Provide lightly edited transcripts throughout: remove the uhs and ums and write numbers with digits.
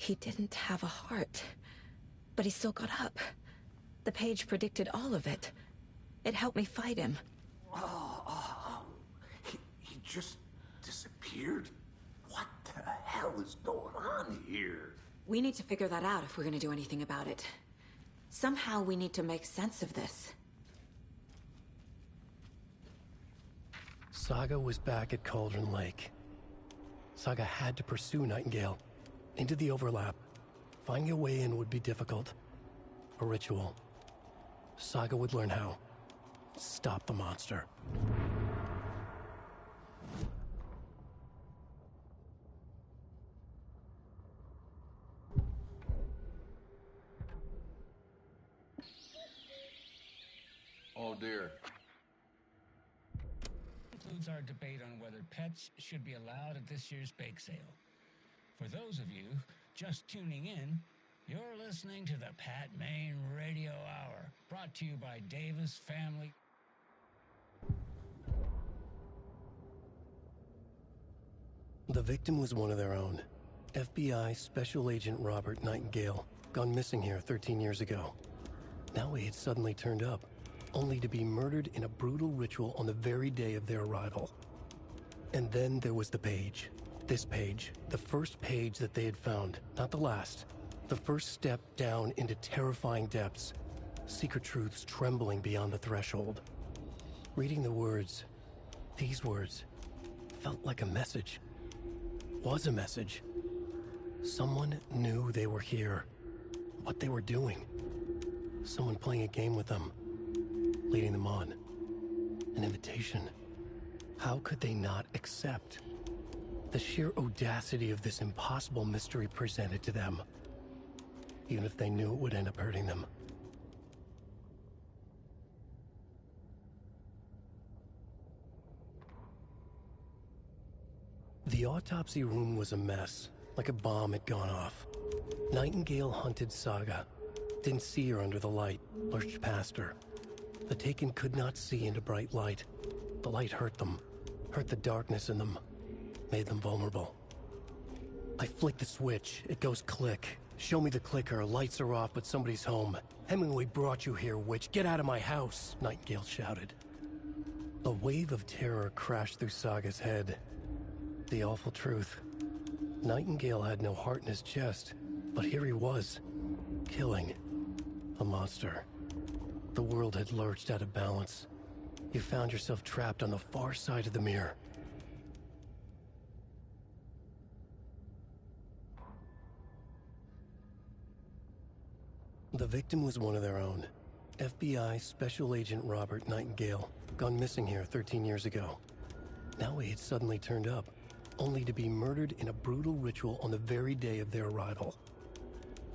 He didn't have a heart, but he still got up. The page predicted all of it. It helped me fight him. He just disappeared? What the hell is going on here? We need to figure that out if we're gonna do anything about it. Somehow we need to make sense of this. Saga was back at Cauldron Lake. Saga had to pursue Nightingale. Into the overlap. Finding a way in would be difficult. A ritual. Saga would learn how. Stop the monster. Oh dear. Concludes our debate on whether pets should be allowed at this year's bake sale. For those of you just tuning in, you're listening to the Pat Main Radio Hour, brought to you by Davis Family. The victim was one of their own. FBI Special Agent Robert Nightingale, gone missing here 13 years ago. Now he had suddenly turned up, only to be murdered in a brutal ritual on the very day of their arrival. And then there was the page. This page, the first page that they had found, not the last. The first step down into terrifying depths. Secret truths trembling beyond the threshold. Reading the words, these words, felt like a message. Was a message. Someone knew they were here. What they were doing. Someone playing a game with them. Leading them on. An invitation. How could they not accept? The sheer audacity of this impossible mystery presented to them. Even if they knew it would end up hurting them. The autopsy room was a mess, like a bomb had gone off. Nightingale hunted Saga. Didn't see her under the light, lurched past her. The Taken could not see into bright light. The light hurt them, hurt the darkness in them, made them vulnerable. I flick the switch, it goes click. Show me the clicker, lights are off, but somebody's home. Hemingway brought you here, witch. Get out of my house, Nightingale shouted. A wave of terror crashed through Saga's head. The awful truth. Nightingale had no heart in his chest, but here he was, killing a monster. The world had lurched out of balance. You found yourself trapped on the far side of the mirror. The victim was one of their own. FBI Special Agent Robert Nightingale, gone missing here 13 years ago. Now he had suddenly turned up, only to be murdered in a brutal ritual on the very day of their arrival.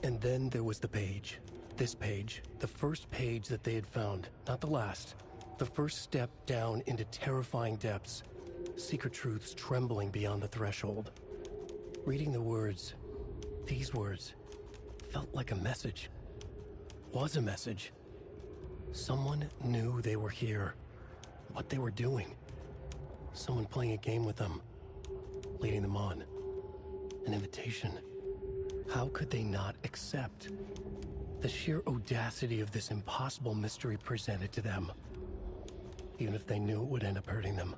And then there was the page. This page, the first page that they had found, not the last. The first step down into terrifying depths. Secret truths trembling beyond the threshold. Reading the words, these words, felt like a message. Was a message. Someone knew they were here. What they were doing. Someone playing a game with them. Leading them on. An invitation. How could they not accept? The sheer audacity of this impossible mystery presented to them. Even if they knew it would end up hurting them.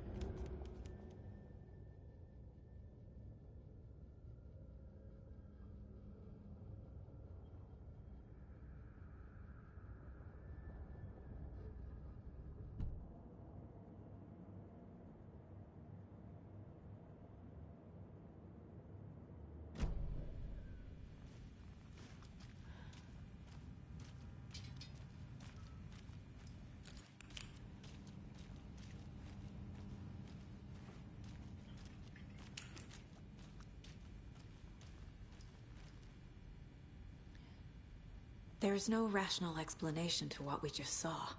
There is no rational explanation to what we just saw.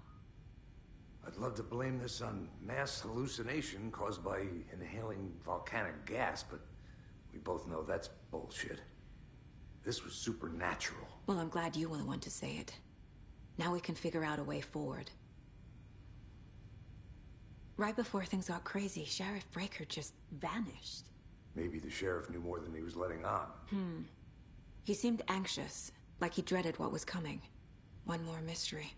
I'd love to blame this on mass hallucination caused by inhaling volcanic gas, but we both know that's bullshit. This was supernatural. Well, I'm glad you were the one to say it. Now we can figure out a way forward. Right before things got crazy, Sheriff Breaker just vanished. Maybe the sheriff knew more than he was letting on. He seemed anxious, like he dreaded what was coming. One more mystery.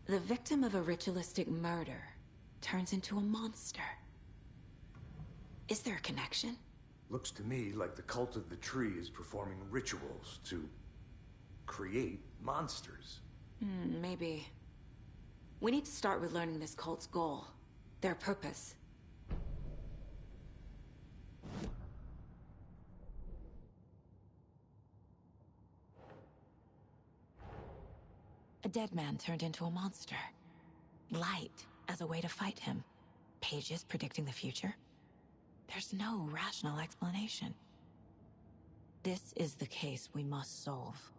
The victim of a ritualistic murder turns into a monster. Is there a connection? Looks to me like the cult of the tree is performing rituals to create monsters. Maybe. We need to start with learning this cult's goal. Their purpose. A dead man turned into a monster. Light as a way to fight him. Pages predicting the future? There's no rational explanation. This is the case we must solve.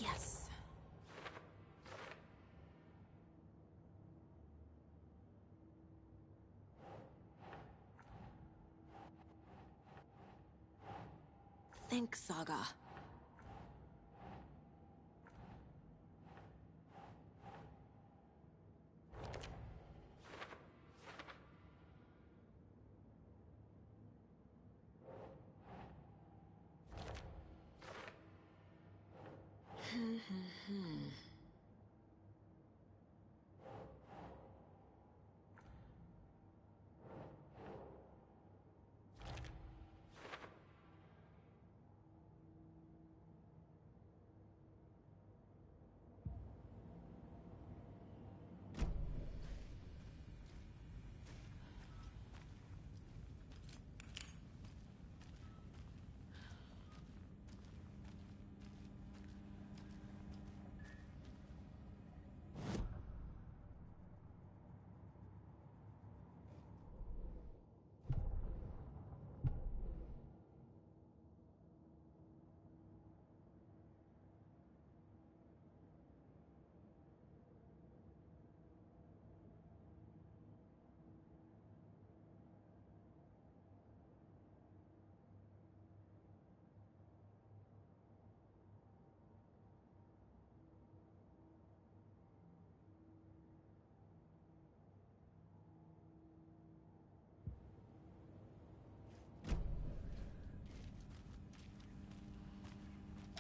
Yes. Think, Saga.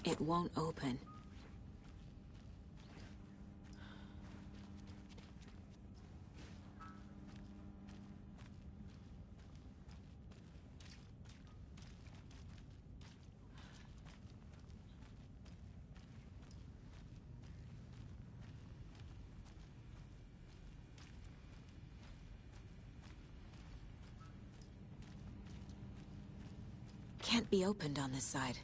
It won't open. Can't be opened on this side.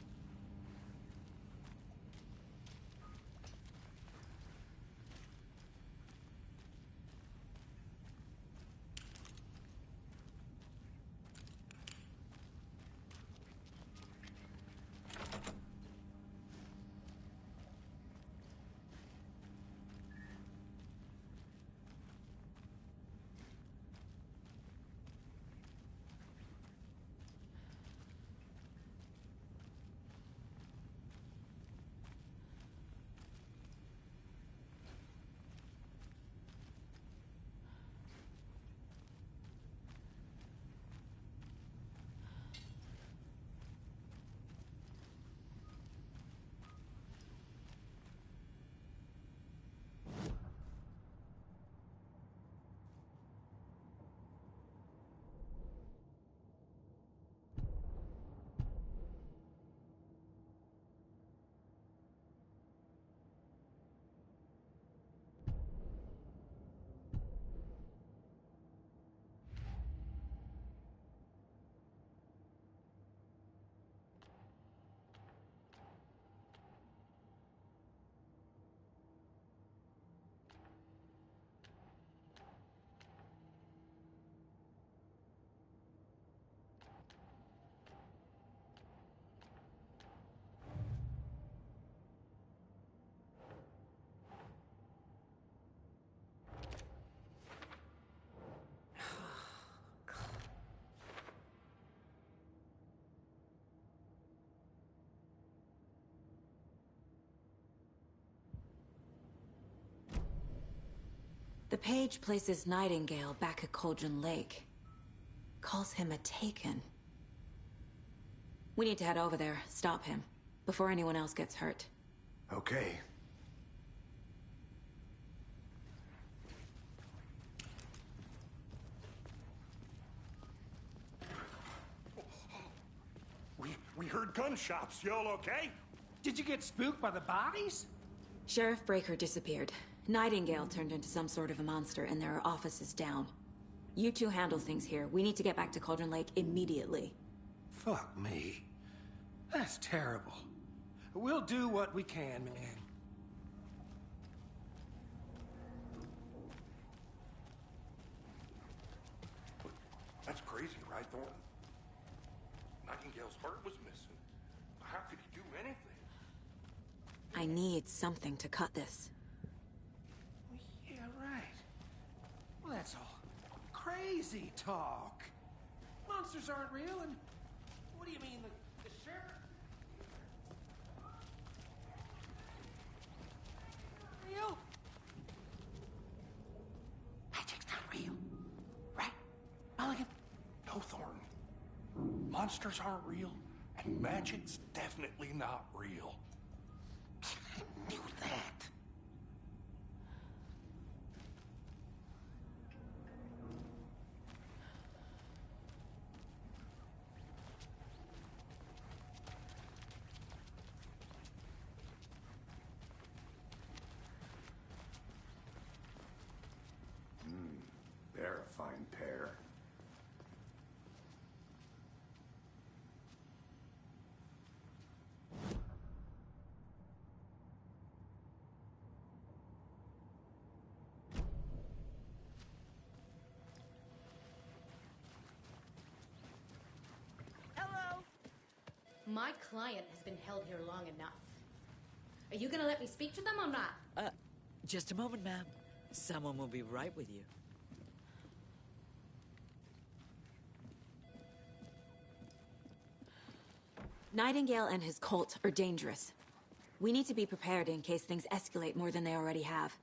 The page places Nightingale back at Cauldron Lake. Calls him a Taken. We need to head over there, stop him, before anyone else gets hurt. Okay. We heard gunshots. Y'all okay? Did you get spooked by the bodies? Sheriff Breaker disappeared. Nightingale turned into some sort of a monster, and there are offices down. You two handle things here. We need to get back to Cauldron Lake immediately. Fuck me. That's terrible. We'll do what we can, man. That's crazy, right, Thornton? Nightingale's heart was missing. How could he do anything? I need something to cut this. Yeah, right. Well, that's all crazy talk. Monsters aren't real, and what do you mean, the sheriff? Real? Magic's not real, right, Mulligan? No, Thornton. Monsters aren't real, and magic's definitely not real. I knew that. They're a fine pair. Hello. My client has been held here long enough. Are you gonna let me speak to them or not? Just a moment, ma'am. Someone will be right with you. Nightingale and his cult are dangerous. We need to be prepared in case things escalate more than they already have.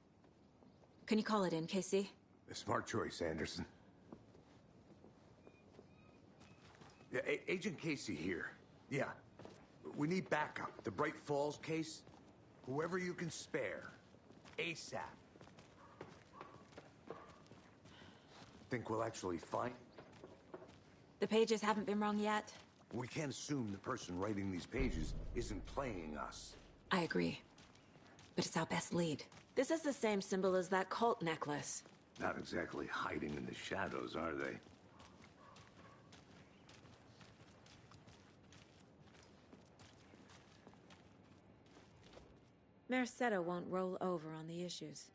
Can you call it in, Casey? A smart choice, Anderson. Yeah, Agent Casey here. Yeah. We need backup. The Bright Falls case. Whoever you can spare. ASAP. Think we'll actually find... The pages haven't been wrong yet? We can't assume the person writing these pages isn't playing us. I agree. But it's our best lead. This is the same symbol as that cult necklace. Not exactly hiding in the shadows, are they? Mercado won't roll over on the issues.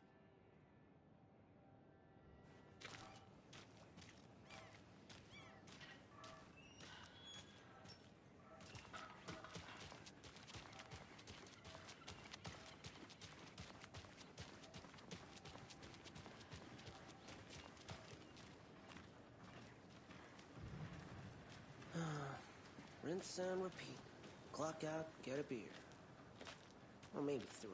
Rinse and repeat. Clock out, get a beer. Or maybe 3.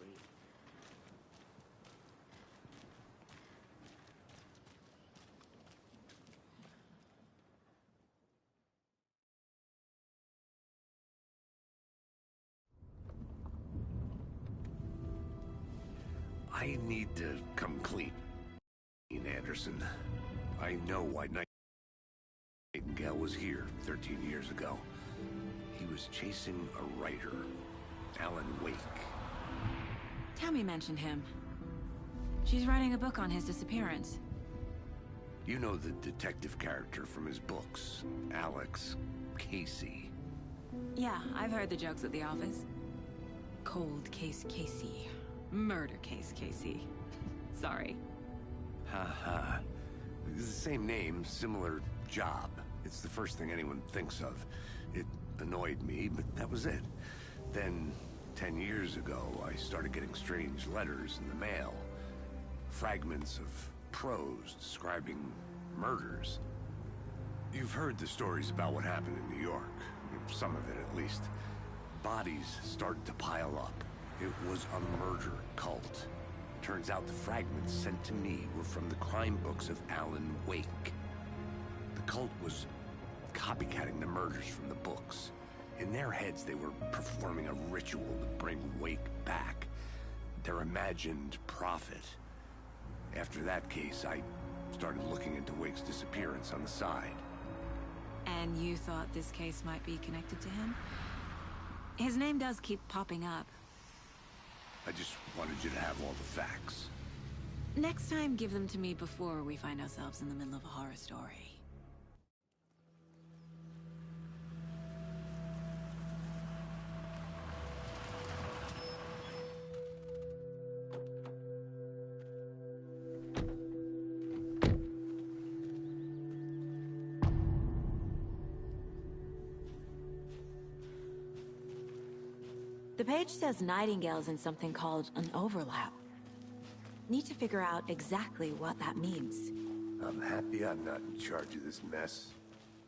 I need to come clean, Anderson. I know why Nightingale was here 13 years ago. He was chasing a writer, Alan Wake. Tammy mentioned him. She's writing a book on his disappearance. You know the detective character from his books, Alex Casey. Yeah, I've heard the jokes at the office. Cold case Casey. Murder case Casey. Sorry. Ha. It's the same name, similar job. It's the first thing anyone thinks of. It annoyed me, but that was it. Then, 10 years ago, I started getting strange letters in the mail. Fragments of prose describing murders. You've heard the stories about what happened in New York. Some of it, at least. Bodies started to pile up. It was a murder cult. Turns out the fragments sent to me were from the crime books of Alan Wake. The cult was copycatting the murders from the books. In their heads, they were performing a ritual to bring Wake back. Their imagined prophet. After that case, I started looking into Wake's disappearance on the side. And you thought this case might be connected to him? His name does keep popping up. I just wanted you to have all the facts. Next time, give them to me before we find ourselves in the middle of a horror story. The page says Nightingale's in something called an overlap. Need to figure out exactly what that means. I'm happy I'm not in charge of this mess.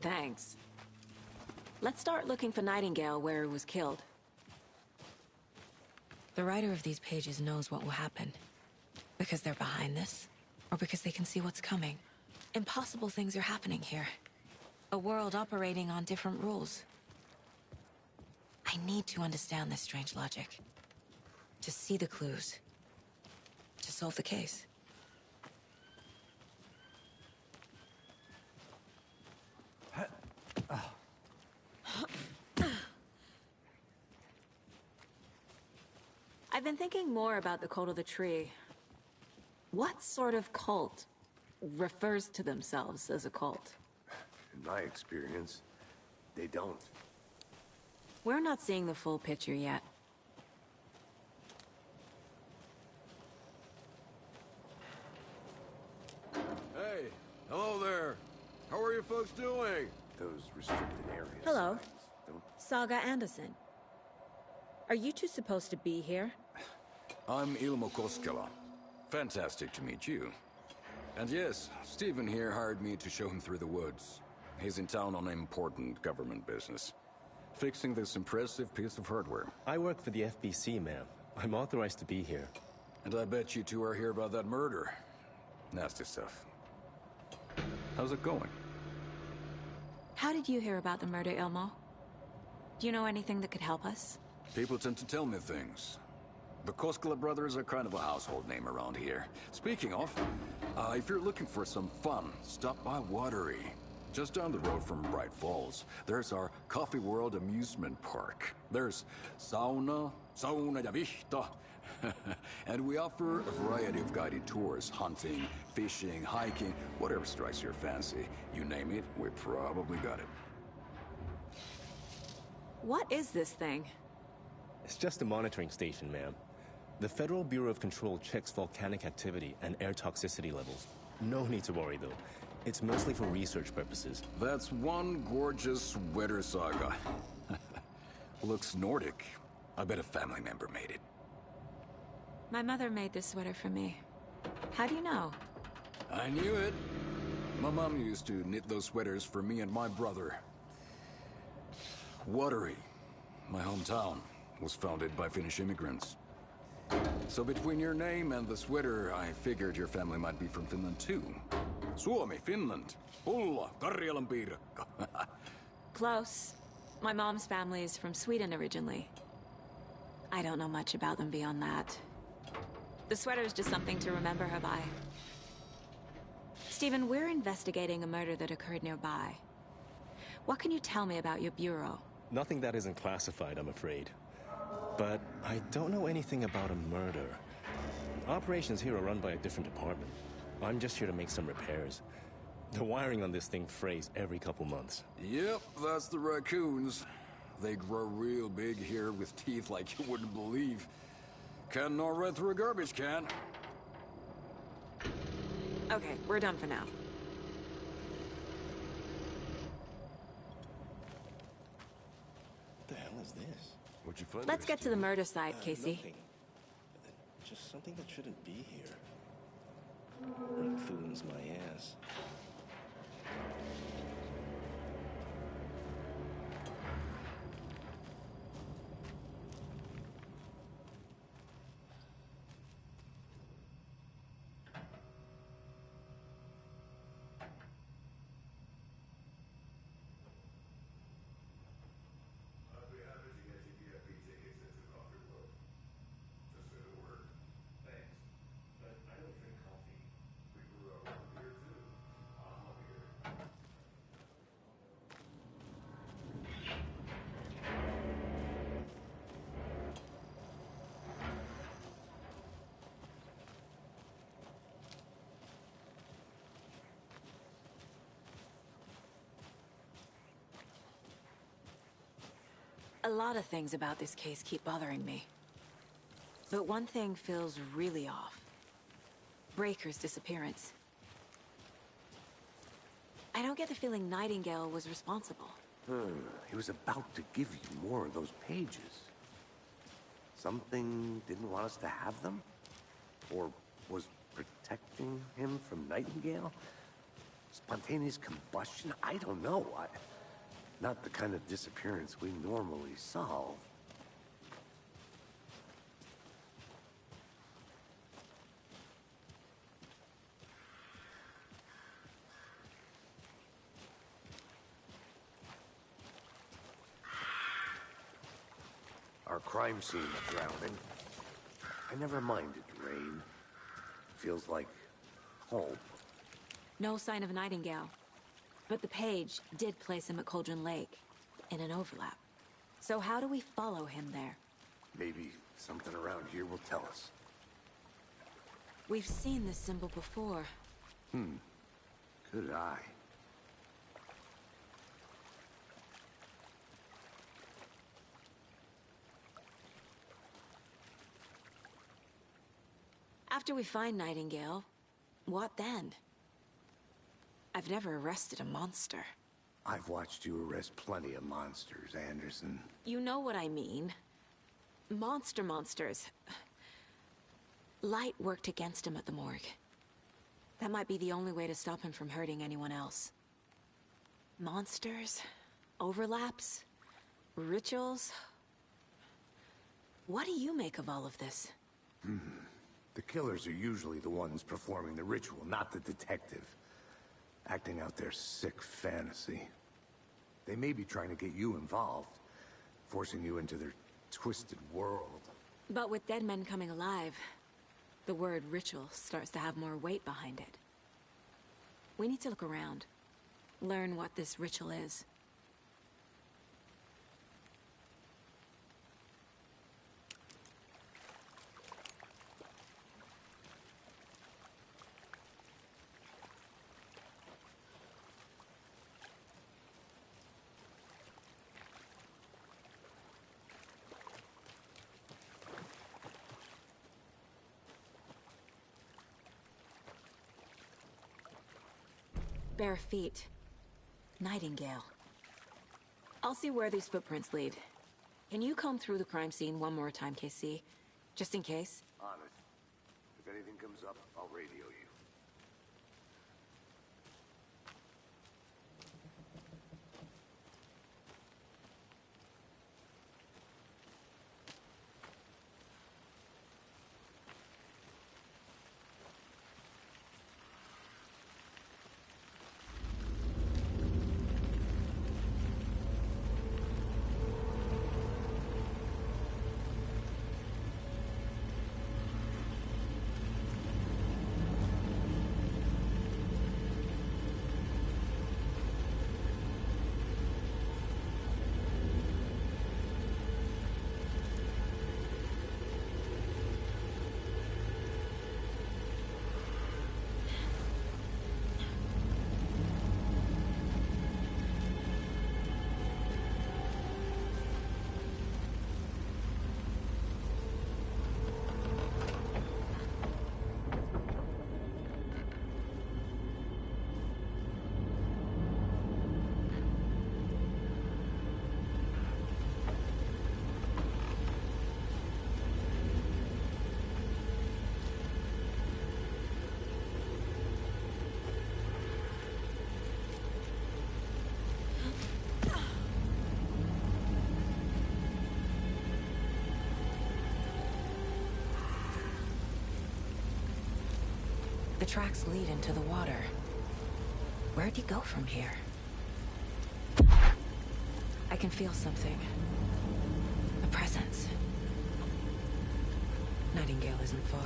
Thanks. Let's start looking for Nightingale where he was killed. The writer of these pages knows what will happen. Because they're behind this, or because they can see what's coming. Impossible things are happening here. A world operating on different rules. I need to understand this strange logic. To see the clues. To solve the case. I've been thinking more about the Cult of the Tree. What sort of cult refers to themselves as a cult? In my experience, they don't. We're not seeing the full picture yet. Hey, hello there. How are you folks doing? Those restricted areas. Hello. Don't... Saga Anderson. Are you two supposed to be here? I'm Ilmo Koskela. Fantastic to meet you. And yes, Stephen here hired me to show him through the woods. He's in town on important government business. Fixing this impressive piece of hardware. I work for the FBC, ma'am. I'm authorized to be here. And I bet you two are here about that murder. Nasty stuff. How's it going? How did you hear about the murder, Ilmo? Do you know anything that could help us? People tend to tell me things. The Koskela brothers are kind of a household name around here. Speaking of, if you're looking for some fun, stop by Watery. Just down the road from Bright Falls, there's our Coffee World amusement park. There's sauna ja vihta. And we offer a variety of guided tours, hunting, fishing, hiking, whatever strikes your fancy. You name it, we probably got it. What is this thing? It's just a monitoring station, ma'am. The Federal Bureau of Control checks volcanic activity and air toxicity levels. No need to worry, though. It's mostly for research purposes. That's one gorgeous sweater, Saga. Looks Nordic. I bet a family member made it. My mother made this sweater for me. How do you know? I knew it. My mom used to knit those sweaters for me and my brother. Watery, my hometown, was founded by Finnish immigrants. So between your name and the sweater, I figured your family might be from Finland too. Suomi, Finland. Pulla, Karjalan piirakka. Close. My mom's family is from Sweden originally. I don't know much about them beyond that. The sweater's just something to remember her by. Stephen, we're investigating a murder that occurred nearby. What can you tell me about your bureau? Nothing that isn't classified, I'm afraid. But I don't know anything about a murder. Operations here are run by a different department. I'm just here to make some repairs. The wiring on this thing frays every couple months. Yep, that's the raccoons. They grow real big here with teeth like you wouldn't believe. Can't gnaw right through a garbage can. Okay, we're done for now. What the hell is this? What'd you find? Let's get to the murder site, Casey. Nothing. Just something that shouldn't be here. Raccoons, my ass. A lot of things about this case keep bothering me. But one thing feels really off. Breaker's disappearance. I don't get the feeling Nightingale was responsible. He was about to give you more of those pages. Something didn't want us to have them? Or was protecting him from Nightingale? Spontaneous combustion? I don't know. Not the kind of disappearance we normally solve. Our crime scene of drowning. I never minded rain. Feels like home. No sign of Nightingale. But the page did place him at Cauldron Lake, in an overlap. So how do we follow him there? Maybe something around here will tell us. We've seen this symbol before. Good eye. After we find Nightingale, what then? I've never arrested a monster. I've watched you arrest plenty of monsters, Anderson. You know what I mean. Monsters. Light worked against him at the morgue. That might be the only way to stop him from hurting anyone else. Monsters? Overlaps? Rituals? What do you make of all of this? The killers are usually the ones performing the ritual, not the detective. Acting out their sick fantasy. They may be trying to get you involved, forcing you into their twisted world. But with dead men coming alive, the word ritual starts to have more weight behind it. We need to look around, learn what this ritual is. Bare feet. Nightingale. I'll see where these footprints lead. Can you comb through the crime scene one more time, KC? Just in case? On it. If anything comes up, I'll radio you. The tracks lead into the water. Where'd he go from here? I can feel something. A presence. Nightingale isn't far.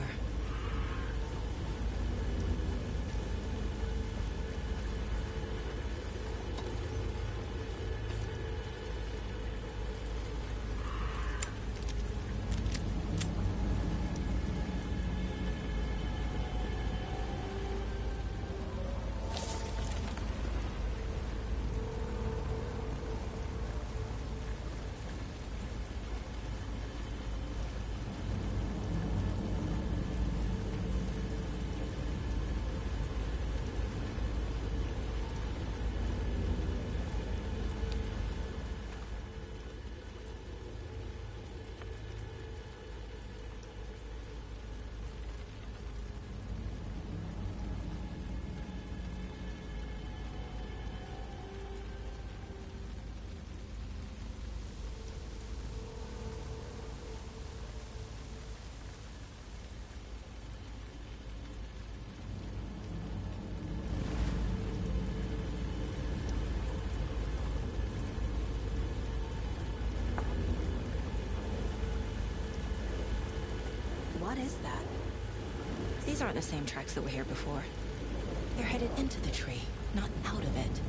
What is that? These aren't the same tracks that were here before. They're headed into the tree, not out of it.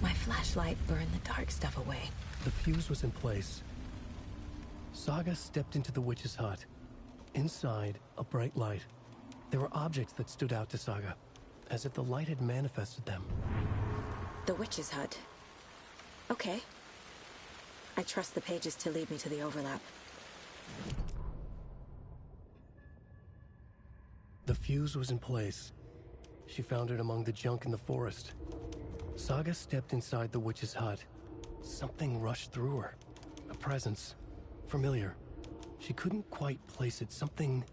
My flashlight burned the dark stuff away. The fuse was in place. Saga stepped into the witch's hut. Inside, a bright light. There were objects that stood out to Saga, as if the light had manifested them. The witch's hut. Okay. I trust the pages to lead me to the overlap. The fuse was in place. She found it among the junk in the forest. Saga stepped inside the witch's hut. Something rushed through her. A presence. Familiar. She couldn't quite place it. Something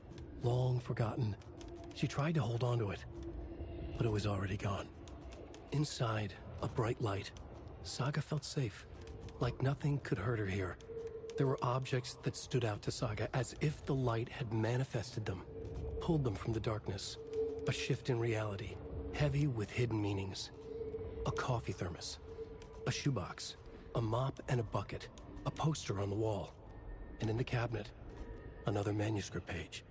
long forgotten. She tried to hold on to it, but it was already gone. Inside, a bright light. Saga felt safe, like nothing could hurt her here. There were objects that stood out to Saga as if the light had manifested them, pulled them from the darkness. A shift in reality, heavy with hidden meanings. A coffee thermos, a shoebox, a mop and a bucket, a poster on the wall, and in the cabinet, another manuscript page.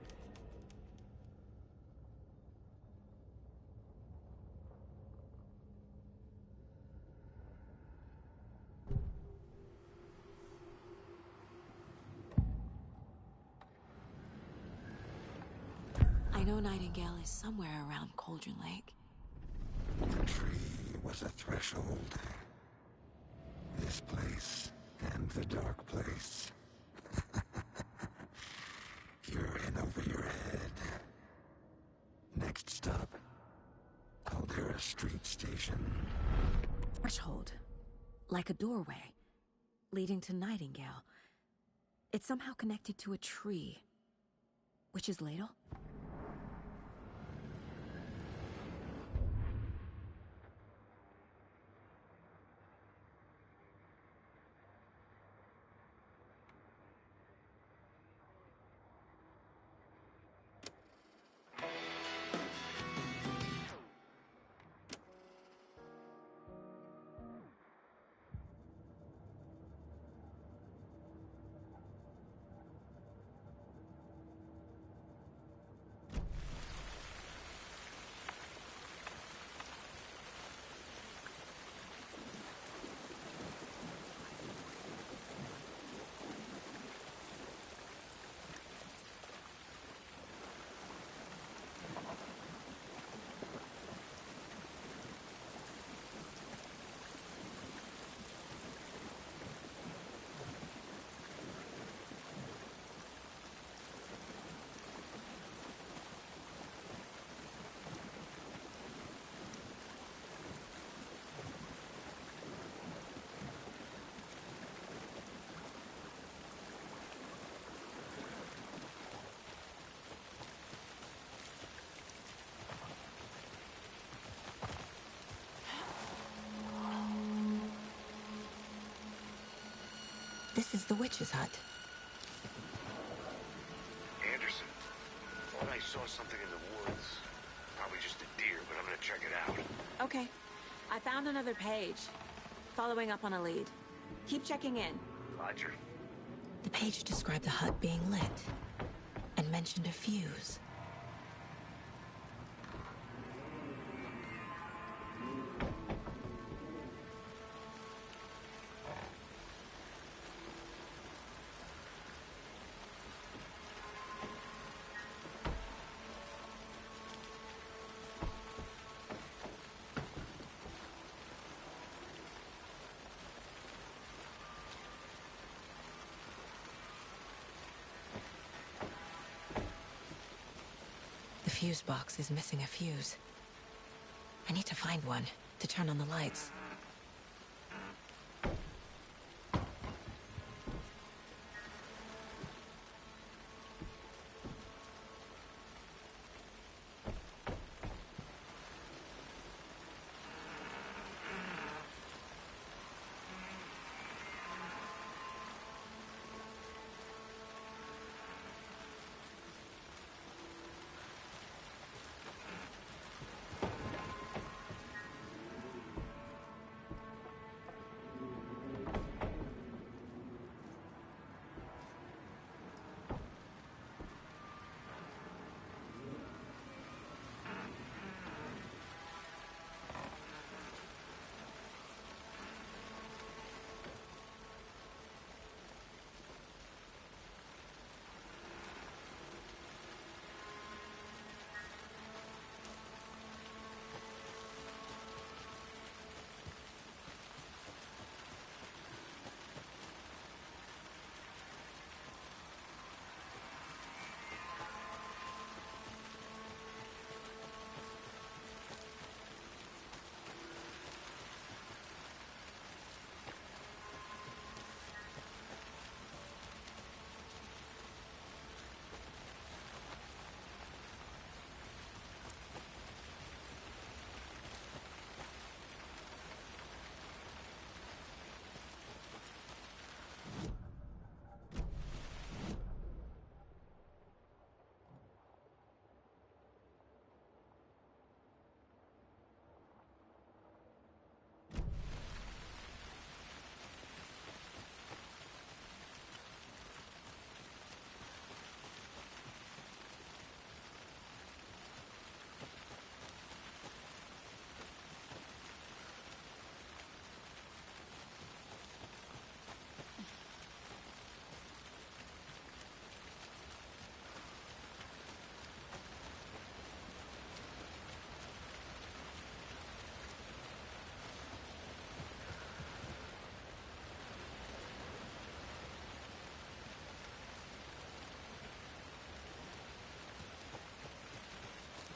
I know Nightingale is somewhere around Cauldron Lake. The tree was a threshold. This place and the dark place. You're in over your head. Next stop, Caldera Street Station. Threshold. Like a doorway. Leading to Nightingale. It's somehow connected to a tree. Witch's Ladle? This is the witch's hut. Anderson, thought I saw something in the woods. Probably just a deer, but I'm gonna check it out. Okay. I found another page. Following up on a lead. Keep checking in. Roger. The page described the hut being lit and mentioned a fuse. The fuse box is missing a fuse. I need to find one to turn on the lights.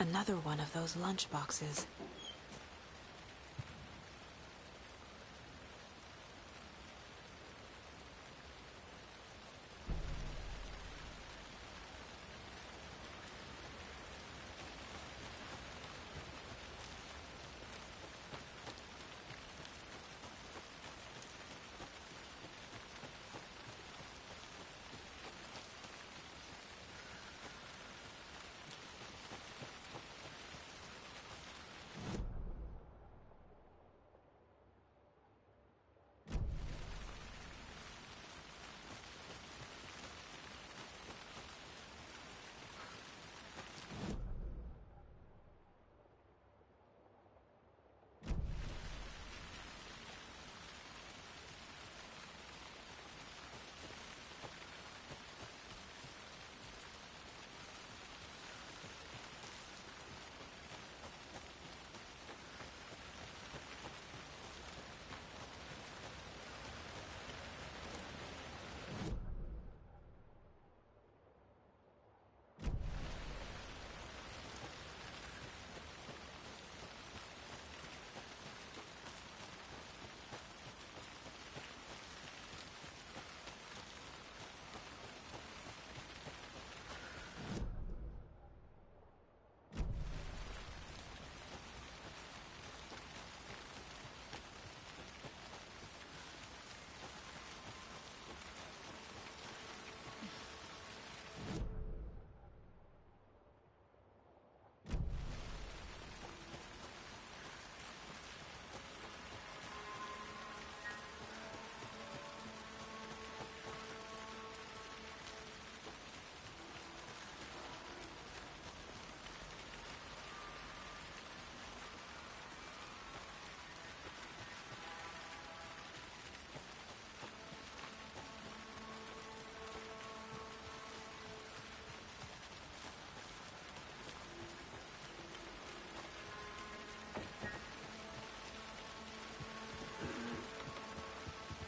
Another one of those lunchboxes.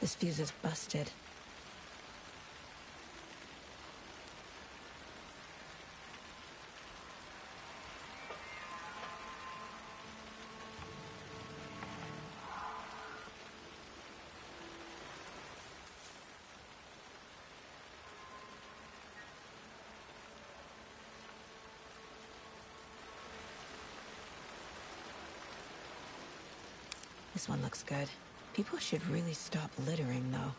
This fuse is busted. This one looks good. People should really stop littering, though.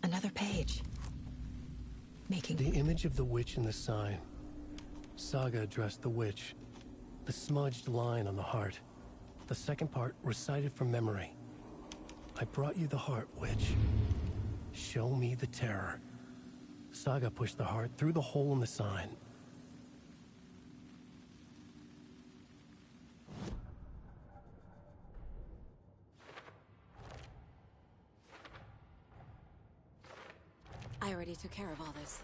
Another page. Making the image of the witch in the sign. Saga addressed the witch. The smudged line on the heart. The second part recited from memory. I brought you the heart, witch. Show me the terror. Saga pushed the heart through the hole in the sign. I already took care of all this.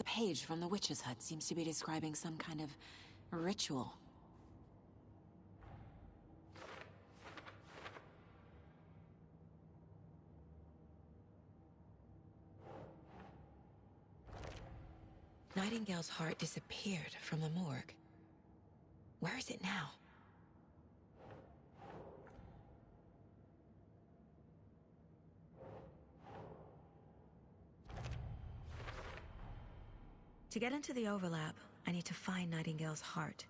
The page from the witch's hut seems to be describing some kind of ritual. Nightingale's heart disappeared from the morgue. Where is it now? To get into the overlap, I need to find Nightingale's heart.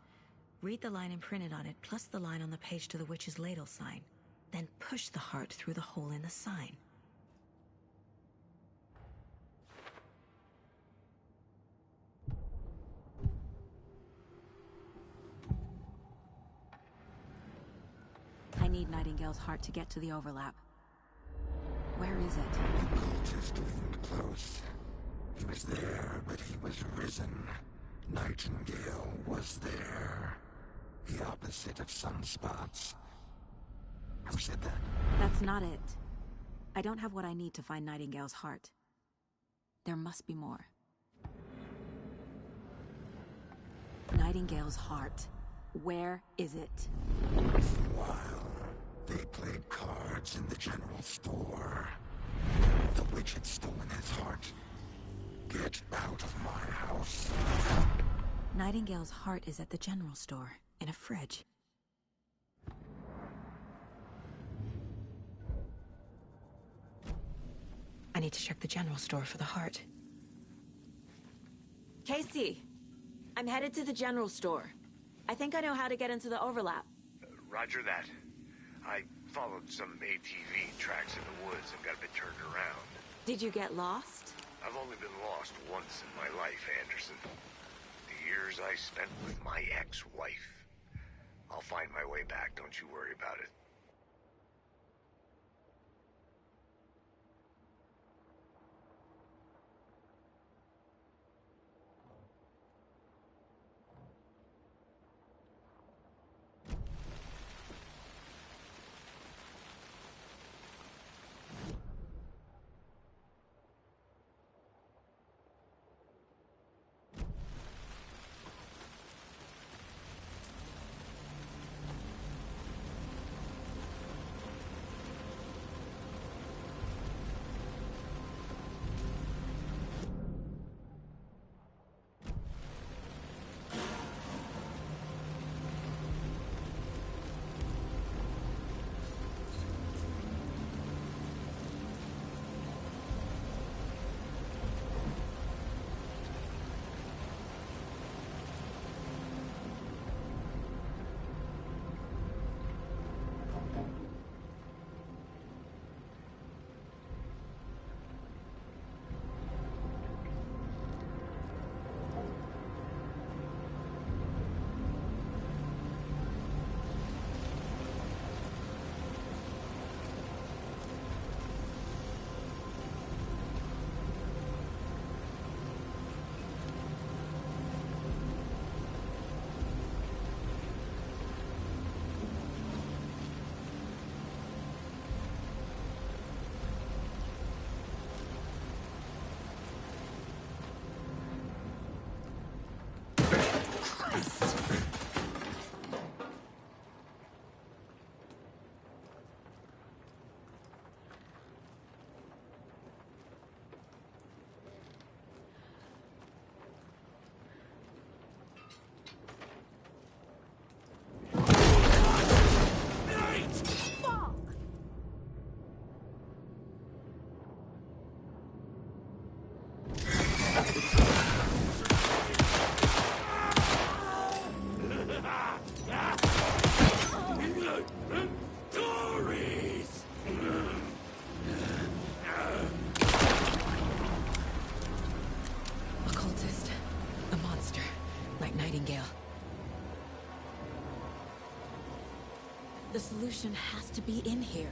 Read the line imprinted on it, plus the line on the page to the witch's ladle sign. Then push the heart through the hole in the sign. I need Nightingale's heart to get to the overlap. Where is it? The cultist leaned close. He was there, but he was risen. Nightingale was there. The opposite of sunspots. Who said that? That's not it. I don't have what I need to find Nightingale's heart. There must be more. Nightingale's heart. Where is it? For a while, they played cards in the general store. The witch had stolen his heart. Get out of my house. Nightingale's heart is at the general store, in a fridge. I need to check the general store for the heart. Casey! I'm headed to the general store. I think I know how to get into the overlap. Roger that. I followed some ATV tracks in the woods and got a bit turned around. Did you get lost? I've only been lost once in my life, Anderson. The years I spent with my ex-wife. I'll find my way back, don't you worry about it. The solution has to be in here.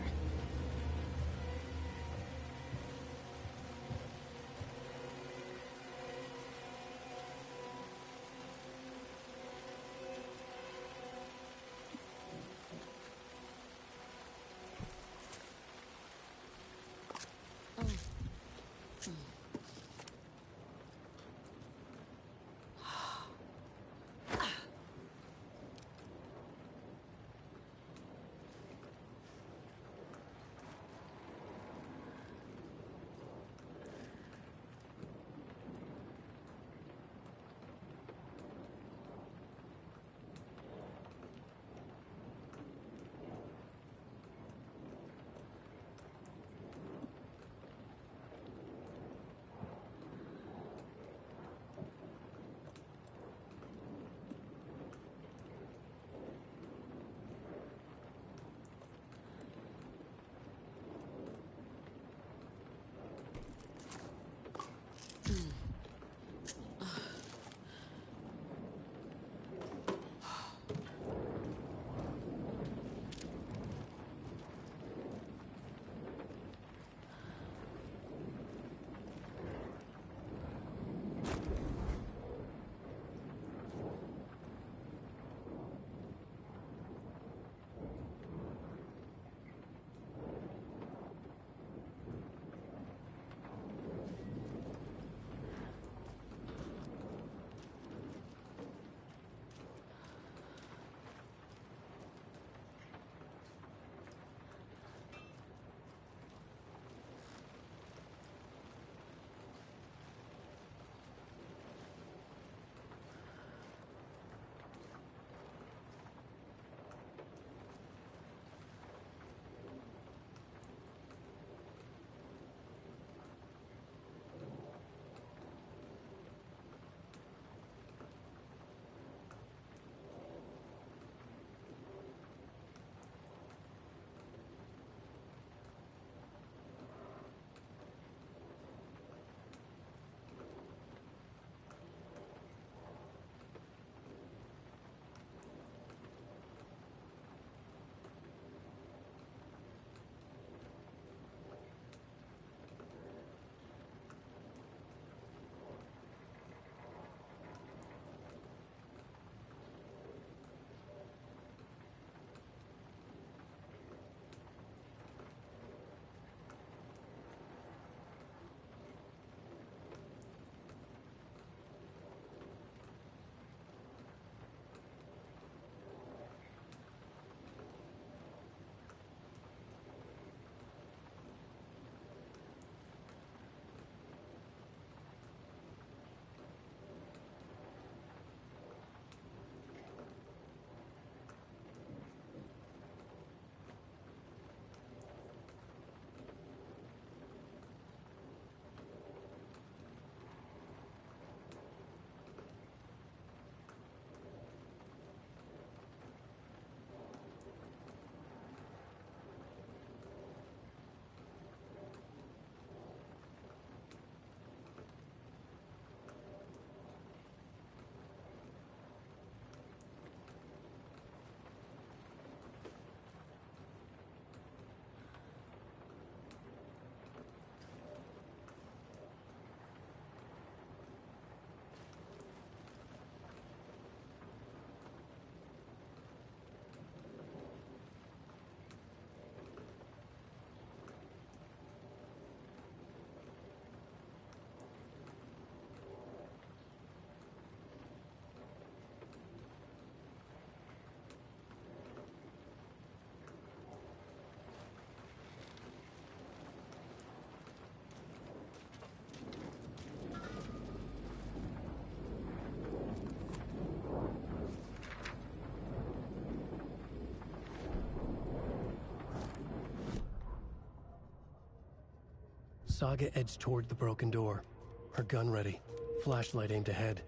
Saga edged toward the broken door, her gun ready, flashlight aimed ahead.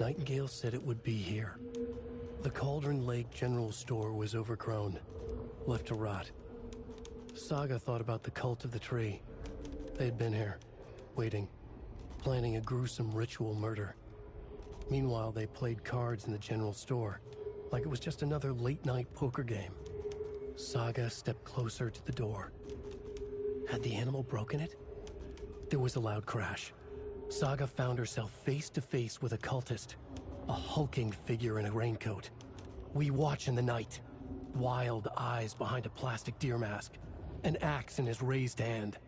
Nightingale said it would be here. The Cauldron Lake General Store was overgrown, left to rot. Saga thought about the cult of the tree. They had been here, waiting, planning a gruesome ritual murder. Meanwhile, they played cards in the general store, like it was just another late-night poker game. Saga stepped closer to the door. Had the animal broken it? There was a loud crash. Saga found herself face to face with a cultist, a hulking figure in a raincoat. We watch in the night, wild eyes behind a plastic deer mask, an axe in his raised hand.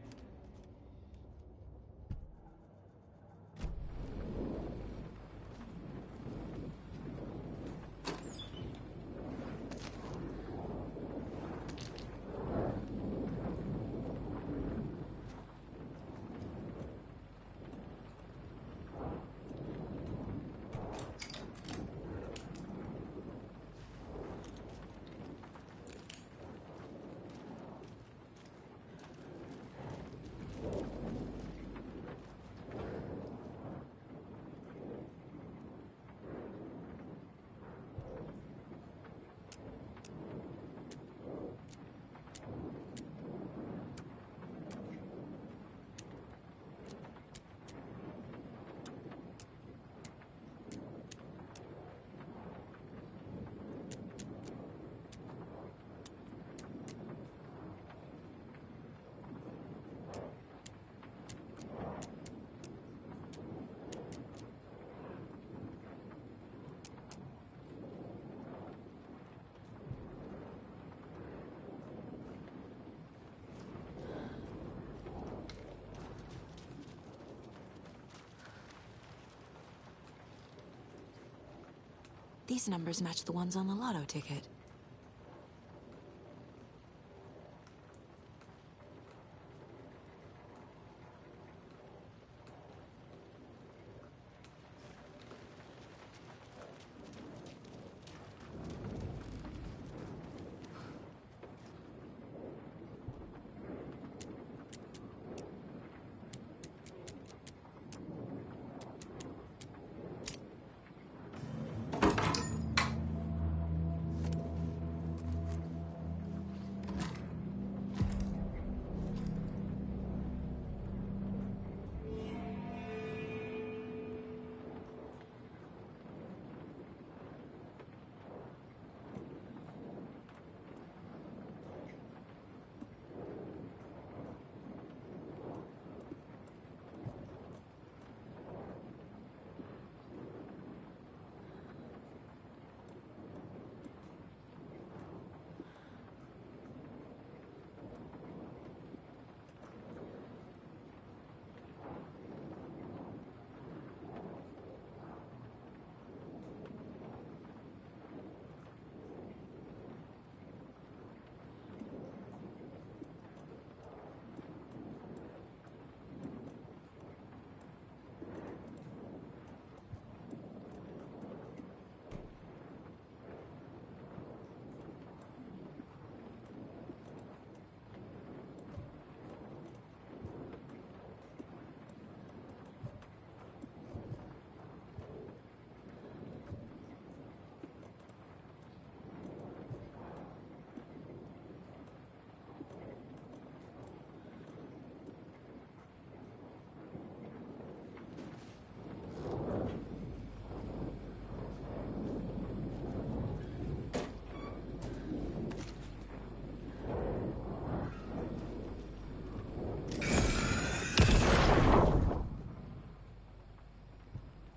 These numbers match the ones on the lotto ticket.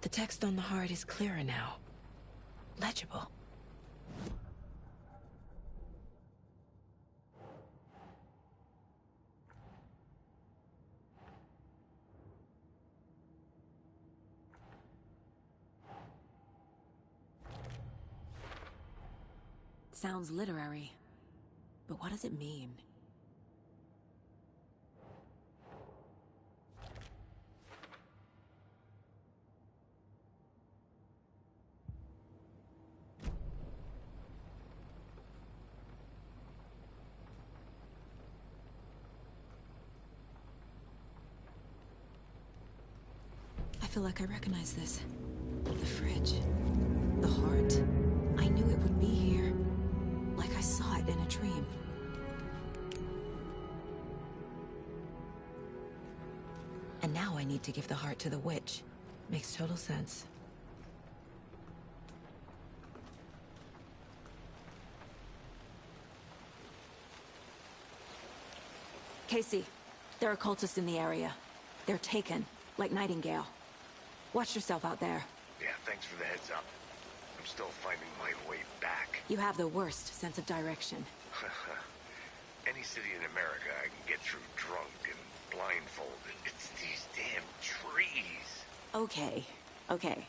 The text on the heart is clearer now. Legible. Sounds literary. But what does it mean? I feel like I recognize this. The fridge. The heart. I knew it would be here. Like I saw it in a dream. And now I need to give the heart to the witch. Makes total sense. Casey, there are cultists in the area. They're taken, like Nightingale. Watch yourself out there. Yeah, thanks for the heads up. I'm still finding my way back. You have the worst sense of direction. Any city in America I can get through drunk and blindfolded. It's these damn trees. Okay, okay.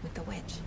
with the witch.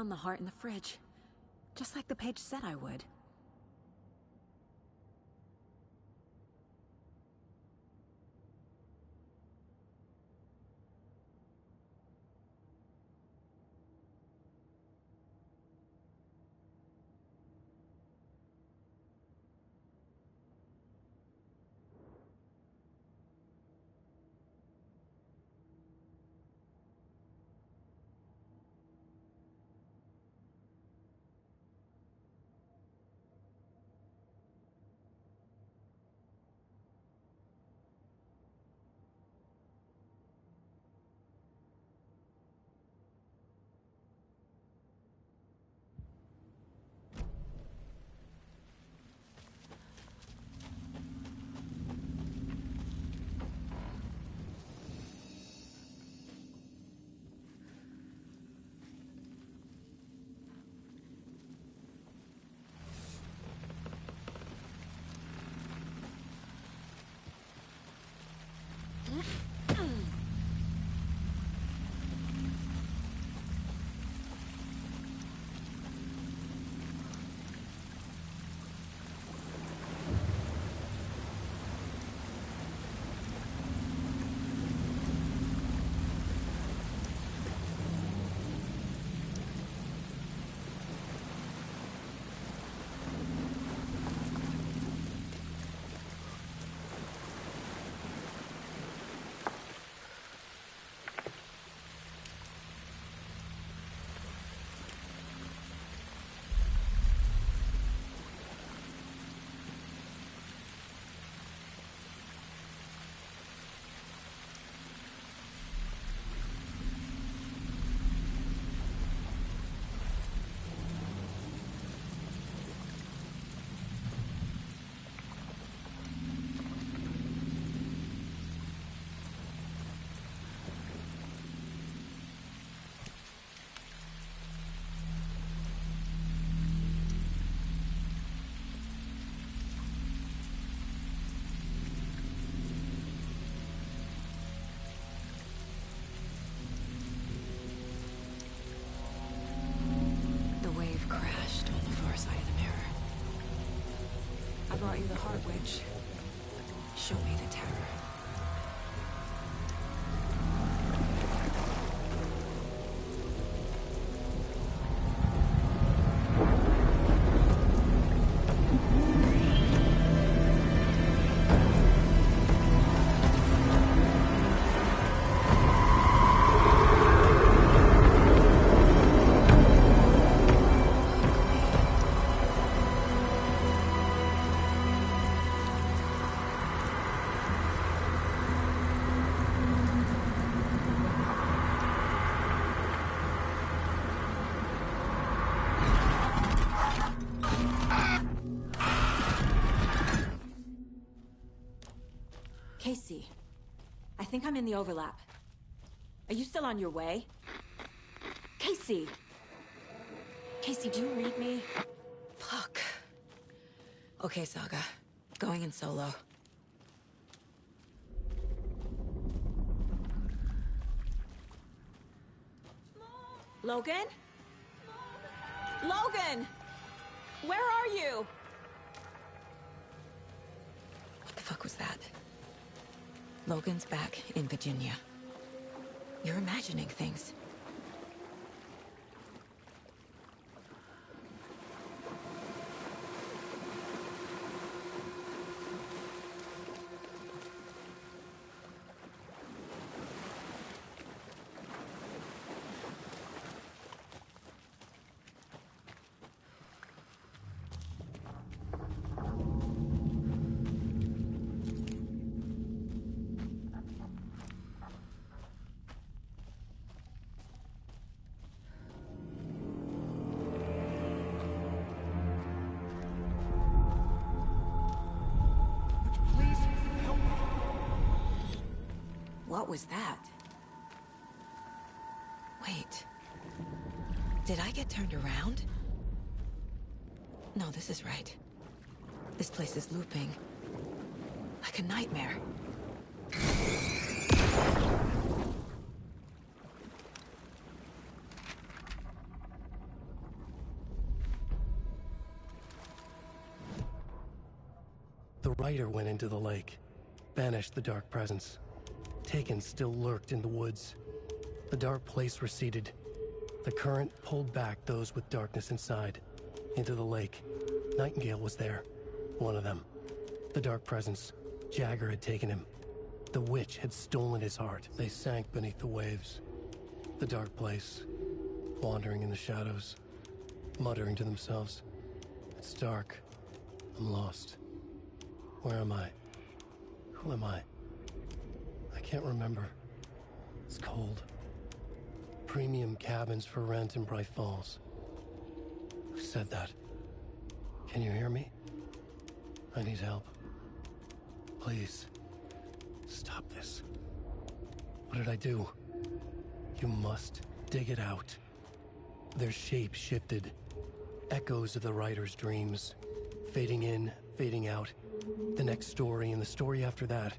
found the heart in the fridge. Just like the page said I would. Brought you the heart, Witch. Show me the terror. Casey, I think I'm in the overlap. Are you still on your way? Casey! Casey, do you read me? Fuck. Okay, Saga. Going in solo. Logan? Logan! Where are you? What the fuck was that? Logan's back in Virginia. You're imagining things. What was that? Wait. Did I get turned around? No, this is right. This place is looping. Like a nightmare. The rider went into the lake, banished the dark presence. Taken still lurked in the woods. The dark place receded. The current pulled back those with darkness inside, into the lake. Nightingale was there, one of them. The dark presence, Jagger had taken him. The witch had stolen his heart. They sank beneath the waves. The dark place, wandering in the shadows, muttering to themselves. It's dark. I'm lost. Where am I? Who am I? I can't remember. It's cold. Premium cabins for rent in Bright Falls. Who said that? Can you hear me? I need help. Please. Stop this. What did I do? You must dig it out. Their shape shifted. Echoes of the writer's dreams. Fading in, fading out. The next story and the story after that.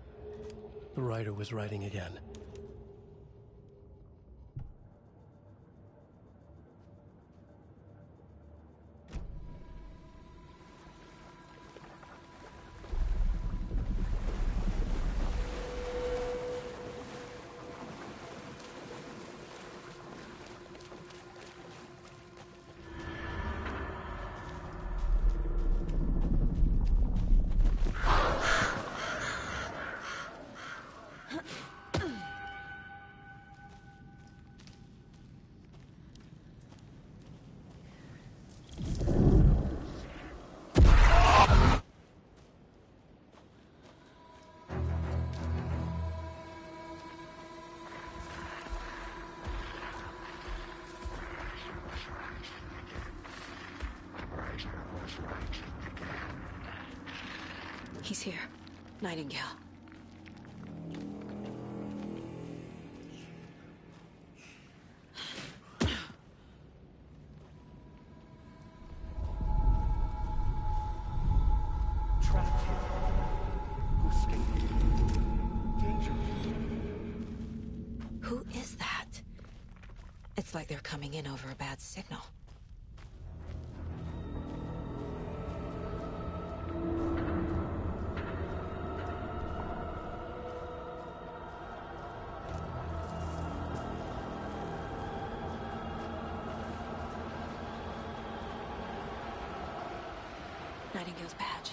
The writer was writing again. He's here. Nightingale. Trapped here. Escaped. Danger. Who is that? It's like they're coming in over a bad signal. Nightingale's badge.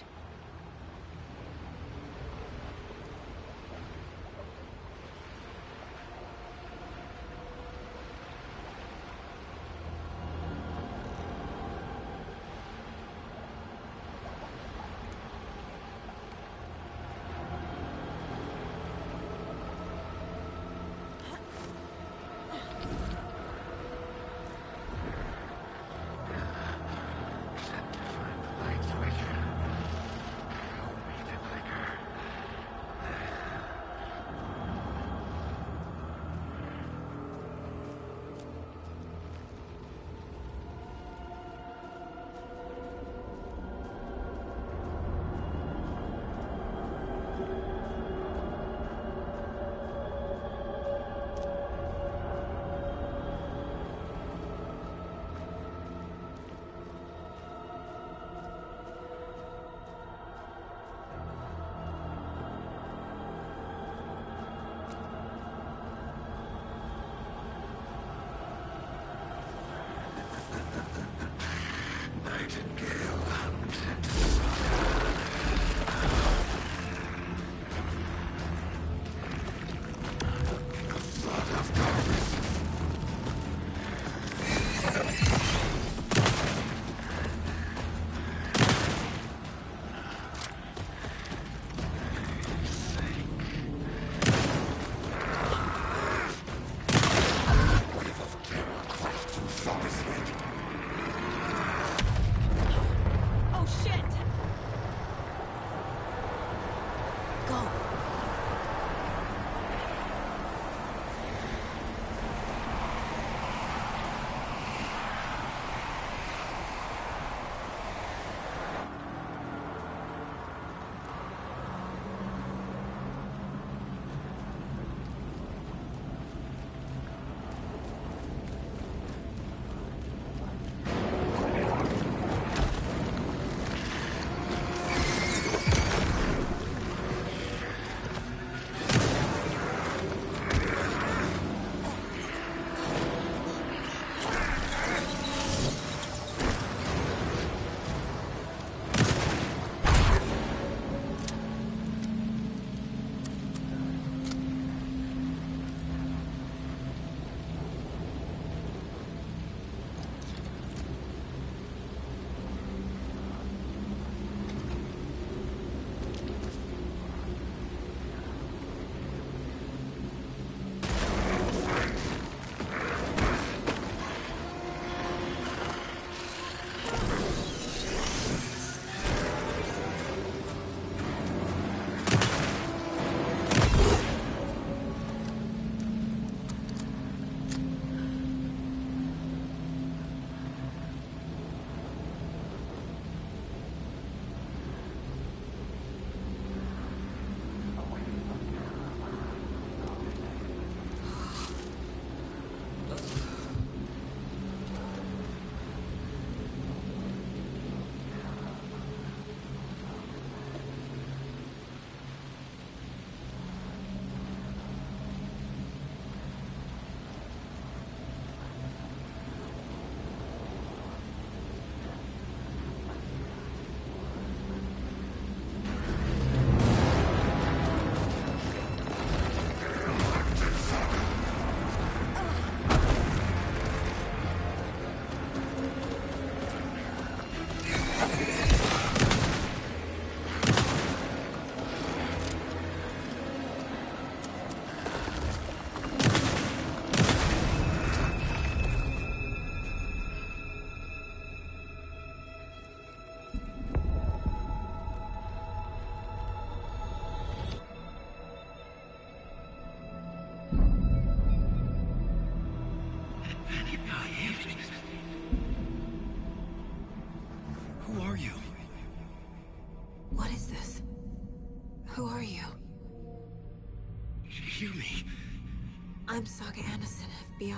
I'm Saga Anderson, FBI.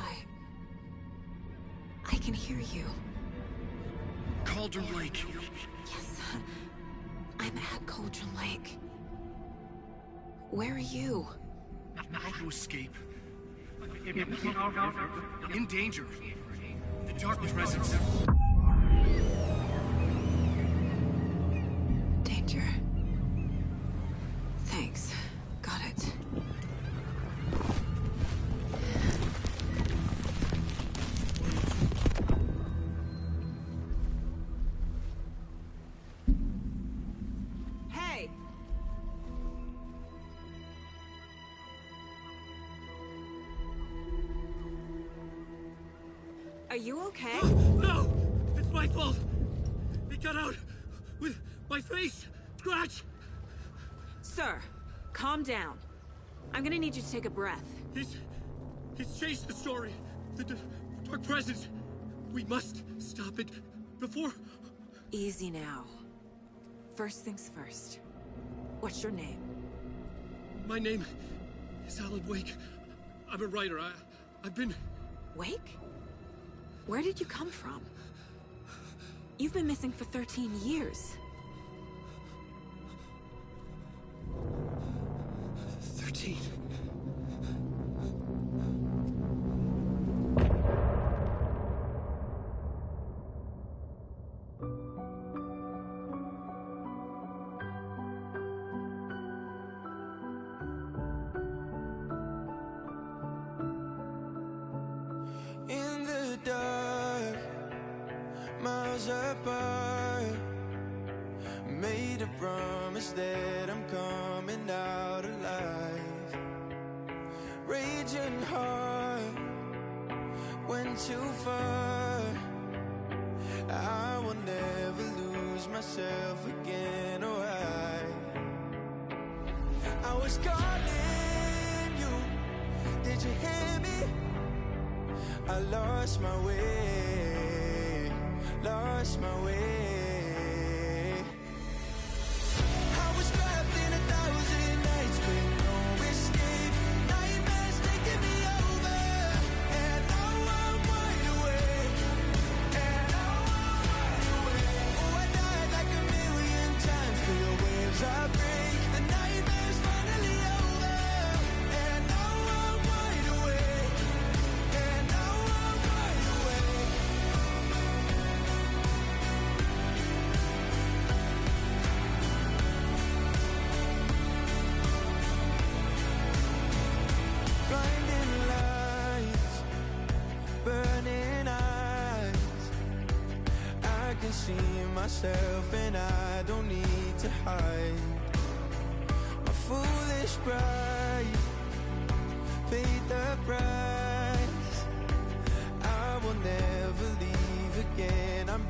I can hear you. Cauldron Lake. Yes, I'm at Cauldron Lake. Where are you? How to escape. In danger. The Dark Presence. Danger. Thanks. Got it. Hey! Are you okay? No! It's my fault! It got out with my face! Scratch! Sir, calm down. I'm gonna need you to take a breath. He's changed the story. The Dark Presence. We must stop it before... Easy now. First things first. What's your name? My name is Alan Wake. I'm a writer. I've been... Wake? Where did you come from? You've been missing for 13 years. 13. In the dark, miles apart, made a promise that I'm coming out alive. Raging heart, went too far. I will never lose myself again, or I was calling you, did you hear me? I lost my way, lost my way. I was trapped in 1,000 nights with no escape. Nightmares taking me over, and now I'm wide awake, and now I'm wide awake. Oh, I died like 1,000,000 times for your waves I break. The nightmare's finally over, and now I'm wide awake, and now I'm wide awake. Blinding lights, burning eyes. I can see myself and I don't need to hide. My foolish pride paid the price. I will never